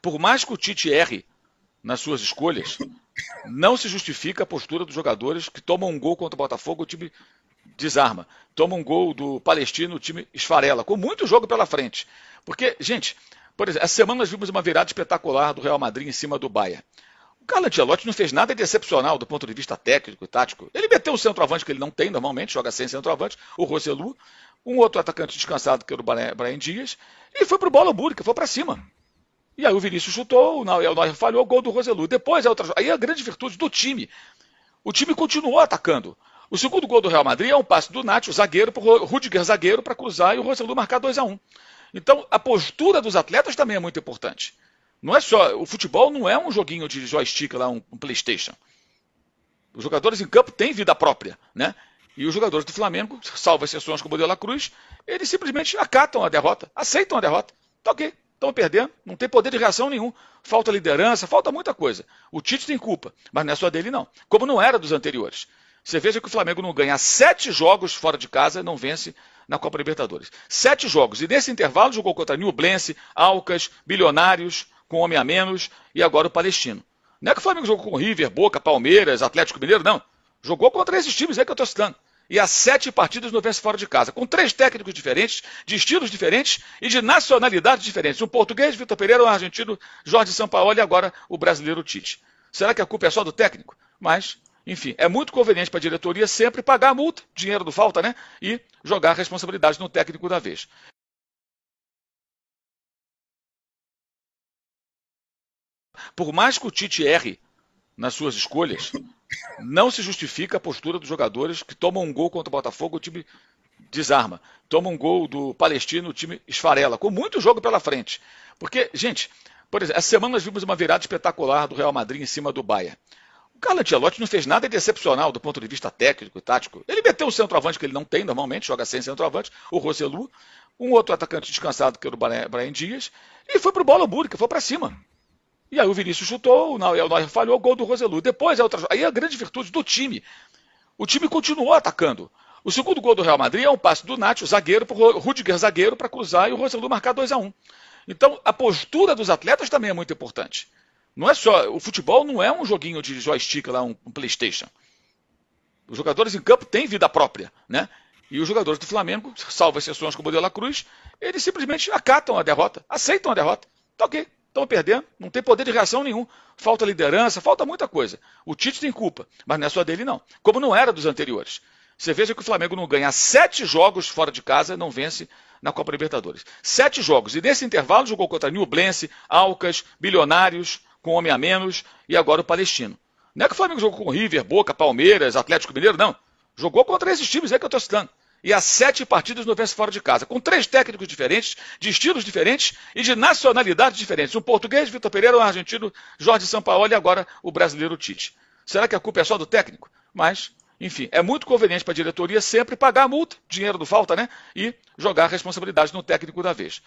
Por mais que o Tite erre nas suas escolhas, não se justifica a postura dos jogadores que tomam um gol contra o Botafogo, o time desarma. Toma um gol do Palestino, o time esfarela, com muito jogo pela frente. Porque, gente, por exemplo, essa semana nós vimos uma virada espetacular do Real Madrid em cima do Bayern. O Carlo Ancelotti não fez nada de excepcional do ponto de vista técnico e tático. Ele meteu um centroavante que ele não tem normalmente, joga sem centroavante, o Rossellu, um outro atacante descansado que era o Brahim Dias, e foi pro bola búrica, foi para cima. E aí o Vinícius chutou, o Neuer falhou, o gol do Rossellu. Depois, aí a grande virtude do time. O time continuou atacando. O segundo gol do Real Madrid é um passe do Nacho, zagueiro, para o Rudiger, zagueiro, para cruzar e o Rossellu marcar 2-1. Então, a postura dos atletas também é muito importante. Não é só, o futebol não é um joguinho de joystick lá, um PlayStation. Os jogadores em campo têm vida própria, né? E os jogadores do Flamengo, salvo exceções como o De La Cruz, eles simplesmente acatam a derrota, aceitam a derrota. Tá ok, estão perdendo, não tem poder de reação nenhum. Falta liderança, falta muita coisa. O Tite tem culpa, mas não é só dele não. Como não era dos anteriores. Você veja que o Flamengo não ganha 7 jogos fora de casa, não vence na Copa Libertadores. 7 jogos. E nesse intervalo jogou contra Newblense, Alcas, Bilionários, com homem a menos, e agora o Palestino. Não é que o Flamengo jogou com River, Boca, Palmeiras, Atlético Mineiro, não. Jogou contra esses times aí que eu estou citando. E há 7 partidas não vence fora de casa, com 3 técnicos diferentes, de estilos diferentes e de nacionalidades diferentes. Um português, Vitor Pereira, um argentino, Jorge Sampaoli e agora o brasileiro Tite. Será que a culpa é só do técnico? Mas, enfim, é muito conveniente para a diretoria sempre pagar a multa, dinheiro do falta, né? E jogar a responsabilidade no técnico da vez. Por mais que o Tite erre nas suas escolhas, não se justifica a postura dos jogadores que tomam um gol contra o Botafogo, o time desarma. Toma um gol do Palestino, o time esfarela, com muito jogo pela frente. Porque, gente, por exemplo, essa semana nós vimos uma virada espetacular do Real Madrid em cima do Bayern. O Carlo Ancelotti não fez nada de excepcional do ponto de vista técnico e tático. Ele meteu um centroavante que ele não tem normalmente, joga sem centroavante, o Rossellu, um outro atacante descansado que era o Brahim Dias, e foi pro bola búrica, foi para cima. E aí o Vinícius chutou, o Neuer falhou, o gol do Rossellu. Depois, aí a grande virtude do time. O time continuou atacando. O segundo gol do Real Madrid é um passe do Nacho, zagueiro, para o Rudiger, zagueiro, para cruzar e o Rossellu marcar 2-1. Então, a postura dos atletas também é muito importante. Não é só, o futebol não é um joguinho de joystick lá, um PlayStation. Os jogadores em campo têm vida própria, né? E os jogadores do Flamengo, salvo exceções como o De La Cruz, eles simplesmente acatam a derrota, aceitam a derrota. Tá ok, estão perdendo, não tem poder de reação nenhum. Falta liderança, falta muita coisa. O Tite tem culpa, mas não é só dele não. Como não era dos anteriores. Você veja que o Flamengo não ganha 7 jogos fora de casa, não vence na Copa Libertadores. 7 jogos. E nesse intervalo jogou contra Newblense, Alcas, Bilionários, com homem a menos, e agora o Palestino. Não é que o Flamengo jogou com River, Boca, Palmeiras, Atlético Mineiro, não. Jogou contra esses times aí que eu estou citando. E há 7 partidas não vence fora de casa, com 3 técnicos diferentes, de estilos diferentes e de nacionalidades diferentes. Um português, Vitor Pereira, um argentino, Jorge Sampaoli e agora o brasileiro Tite. Será que a culpa é só do técnico? Mas, enfim, é muito conveniente para a diretoria sempre pagar a multa, dinheiro do falta, né? E jogar a responsabilidade no técnico da vez.